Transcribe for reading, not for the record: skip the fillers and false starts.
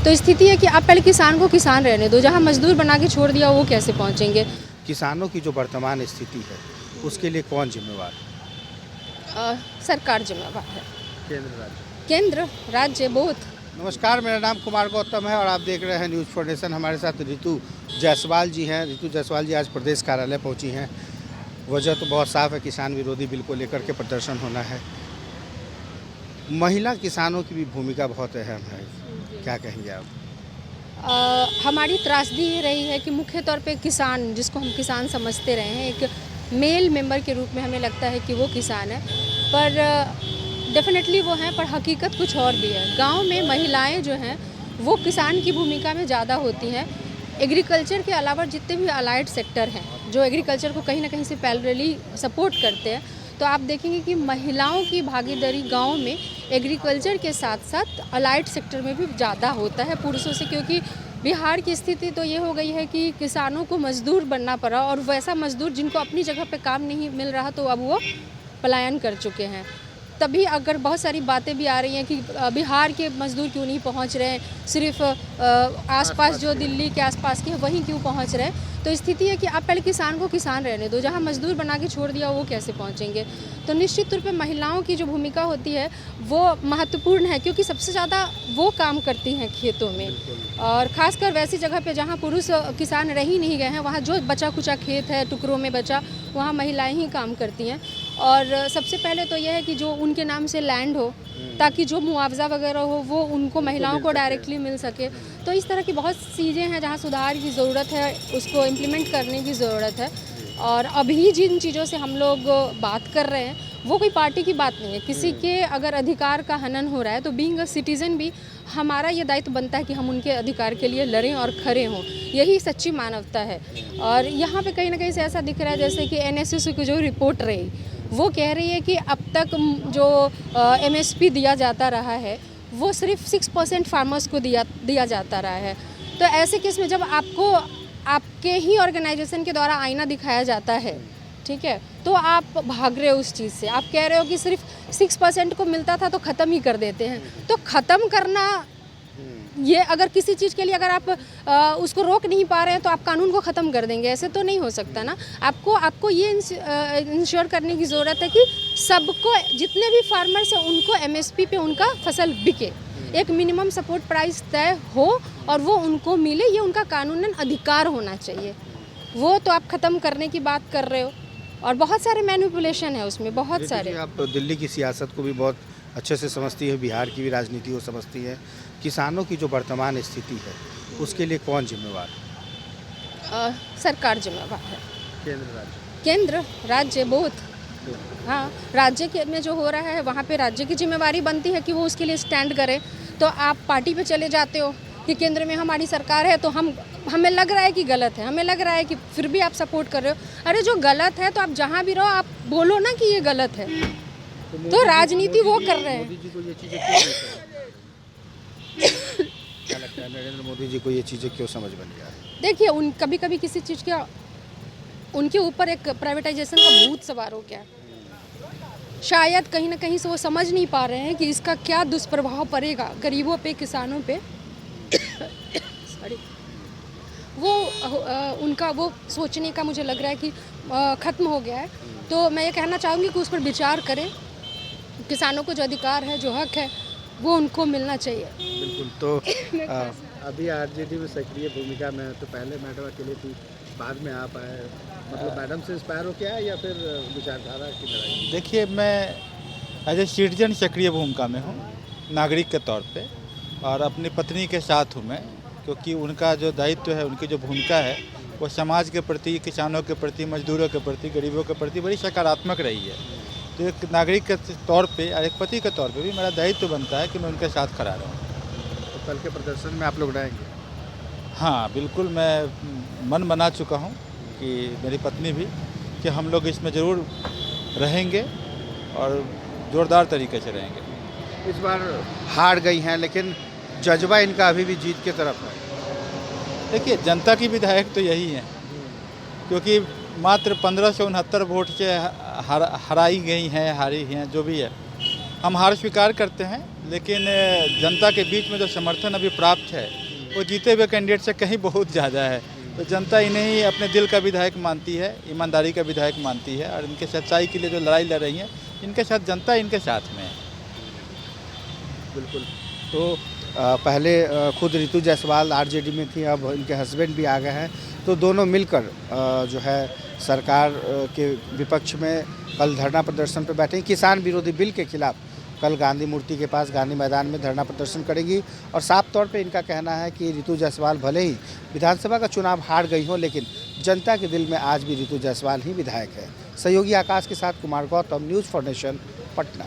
तो स्थिति है कि आप पहले किसान को किसान रहने दो, जहाँ मजदूर बना के छोड़ दिया वो कैसे पहुँचेंगे। किसानों की जो वर्तमान स्थिति है उसके लिए कौन जिम्मेवार है? सरकार जिम्मेवार है, केंद्र राज्य। केंद्र राज्य बोथ। नमस्कार, मेरा नाम कुमार गौतम है और आप देख रहे हैं न्यूज़ फॉर नेशन। हमारे साथ ऋतु जायसवाल जी हैं। ऋतु जायसवाल जी आज प्रदेश कार्यालय पहुंची हैं। वजह तो बहुत साफ है, किसान विरोधी बिल को लेकर के प्रदर्शन होना है। महिला किसानों की भी भूमिका बहुत अहम है, क्या कहेंगे आप? हमारी त्रासदी ये रही है कि मुख्य तौर पे किसान, जिसको हम किसान समझते रहे हैं, एक मेल मेंबर के रूप में हमें लगता है कि वो किसान है, पर डेफिनेटली वो हैं, पर हकीकत कुछ और भी है। गांव में महिलाएं जो हैं वो किसान की भूमिका में ज़्यादा होती हैं। एग्रीकल्चर के अलावा जितने भी अलाइड सेक्टर हैं जो एग्रीकल्चर को कहीं ना कहीं से पैरेलली सपोर्ट करते हैं, तो आप देखेंगे कि महिलाओं की भागीदारी गांव में एग्रीकल्चर के साथ साथ अलाइड सेक्टर में भी ज़्यादा होता है पुरुषों से, क्योंकि बिहार की स्थिति तो ये हो गई है कि किसानों को मजदूर बनना पड़ा, और वैसा मजदूर जिनको अपनी जगह पे काम नहीं मिल रहा तो अब वो पलायन कर चुके हैं। तभी अगर बहुत सारी बातें भी आ रही हैं कि बिहार के मजदूर क्यों नहीं पहुंच रहे हैं, सिर्फ आसपास जो दिल्ली के आसपास के हैं वहीं क्यों पहुंच रहे हैं। तो स्थिति है कि आप पहले किसान को किसान रहने दो, जहां मजदूर बना के छोड़ दिया वो कैसे पहुंचेंगे। तो निश्चित रूप पे महिलाओं की जो भूमिका होती है वो महत्वपूर्ण है, क्योंकि सबसे ज़्यादा वो काम करती हैं खेतों में, और ख़ासकर वैसी जगह पे जहाँ पुरुष किसान रह ही नहीं गए हैं, वहाँ जो बचा कुचा खेत है, टुकड़ों में बचा, वहाँ महिलाएं ही काम करती हैं। और सबसे पहले तो यह है कि जो उनके नाम से लैंड हो, ताकि जो मुआवजा वगैरह हो वो उनको महिलाओं को डायरेक्टली मिल सके। तो इस तरह की बहुत चीज़ें हैं जहाँ सुधार की ज़रूरत है, उसको इम्प्लीमेंट करने की ज़रूरत है। और अभी जिन चीज़ों से हम लोग बात कर रहे हैं वो कोई पार्टी की बात नहीं है। किसी के अगर अधिकार का हनन हो रहा है तो बीइंग अ सिटीज़न भी हमारा ये दायित्व बनता है कि हम उनके अधिकार के लिए लड़ें और खड़े हों। यही सच्ची मानवता है। और यहाँ पे कहीं ना कहीं से ऐसा दिख रहा है जैसे कि एनएसएस की जो रिपोर्ट रही वो कह रही है कि अब तक जो एमएसपी दिया जाता रहा है वो सिर्फ 6% फार्मर्स को दिया जाता रहा है। तो ऐसे केस में जब आपको आपके ही ऑर्गेनाइजेशन के द्वारा आईना दिखाया जाता है, ठीक है, तो आप भाग रहे हो उस चीज़ से। आप कह रहे हो कि सिर्फ 6% को मिलता था तो ख़त्म ही कर देते हैं। तो ख़त्म करना, ये अगर किसी चीज़ के लिए अगर आप उसको रोक नहीं पा रहे हैं तो आप कानून को ख़त्म कर देंगे, ऐसे तो नहीं हो सकता ना। आपको ये इंश्योर करने की ज़रूरत है कि सबको, जितने भी फार्मर्स हैं उनको एमएसपी पे उनका फसल बिके, एक मिनिमम सपोर्ट प्राइस तय हो और वो उनको मिले। ये उनका कानूनन अधिकार होना चाहिए। वो तो आप ख़त्म करने की बात कर रहे हो, और बहुत सारे मैनिपुलेशन है उसमें, बहुत सारे। आप दिल्ली की सियासत को भी बहुत अच्छे से समझती है, बिहार की भी राजनीति को समझती है। किसानों की जो वर्तमान स्थिति है उसके लिए कौन जिम्मेवार है? सरकार जिम्मेवार है, केंद्र राज्य बोथ। हाँ, राज्य के में जो हो रहा है वहाँ पे राज्य की जिम्मेवारी बनती है कि वो उसके लिए स्टैंड करे। तो आप पार्टी पे चले जाते हो कि केंद्र में हमारी सरकार है, तो हमें लग रहा है कि गलत है, हमें लग रहा है कि फिर भी आप सपोर्ट कर रहे हो। अरे जो गलत है तो आप जहाँ भी रहो आप बोलो ना कि ये गलत है। तो राजनीति वो कर रहे हैं। मोदी जी को ये चीज़ें क्यों नहीं क्या लगता है नरेंद्र मोदी जी को ये चीज़ें क्यों समझ बन गया है? देखिए, कभी कभी किसी चीज़ का उनके ऊपर एक प्राइवेटाइजेशन का भूत सवार हो गया। शायद कहीं ना कहीं से वो समझ नहीं पा रहे हैं कि इसका क्या दुष्प्रभाव पड़ेगा गरीबों पे, किसानों पे। सॉरी, वो उनका वो सोचने का मुझे लग रहा है कि ख़त्म हो गया है। तो मैं ये कहना चाहूँगी कि उस पर विचार करें। किसानों को जो अधिकार है, जो हक है, वो उनको मिलना चाहिए। बिल्कुल। तो अभी आरजेडी में सक्रिय भूमिका में, तो पहले मैडम अकेले थी, बाद में आप आए, मतलब मैडम से इंस्पायर हो क्या है या फिर विचारधारा की लड़ाई? देखिए, मैं एज ए सिटीजन सक्रिय भूमिका में हूँ, नागरिक के तौर पे, और अपनी पत्नी के साथ हूँ मैं, क्योंकि उनका जो दायित्व है, उनकी जो भूमिका है वो समाज के प्रति, किसानों के प्रति, मजदूरों के प्रति, गरीबों के प्रति बड़ी सकारात्मक रही है। तो एक नागरिक के तौर पे और एक पति के तौर पे भी मेरा दायित्व बनता है कि मैं उनके साथ खड़ा रहूँ। तो कल के प्रदर्शन में आप लोग रहेंगे? हाँ बिल्कुल, मैं मन बना चुका हूँ कि मेरी पत्नी भी, कि हम लोग इसमें ज़रूर रहेंगे और ज़ोरदार तरीके से रहेंगे। इस बार हार गई हैं लेकिन जज्बा इनका अभी भी जीत की तरफ है। देखिए, जनता की विधायक तो यही है, क्योंकि मात्र 1569 वोट से हराई गई हैं, हारी हैं, जो भी है। हम हार स्वीकार करते हैं, लेकिन जनता के बीच में जो समर्थन अभी प्राप्त है वो जीते हुए कैंडिडेट से कहीं बहुत ज़्यादा है। तो जनता इन्हें ही अपने दिल का विधायक मानती है, ईमानदारी का विधायक मानती है, और इनके सच्चाई के लिए जो लड़ाई लड़ रही है, इनके साथ जनता इनके साथ में है। बिल्कुल। तो पहले खुद रितु जायसवाल आरजेडी में थी, अब इनके हस्बैंड भी आ गए हैं, तो दोनों मिलकर जो है सरकार के विपक्ष में कल धरना प्रदर्शन पर बैठे। किसान विरोधी बिल के खिलाफ कल गांधी मूर्ति के पास गांधी मैदान में धरना प्रदर्शन करेगी। और साफ तौर पे इनका कहना है कि रितु जायसवाल भले ही विधानसभा का चुनाव हार गई हो, लेकिन जनता के दिल में आज भी रितु जायसवाल ही विधायक है। सहयोगी आकाश के साथ Kumar Gautam, news for nation, Patna.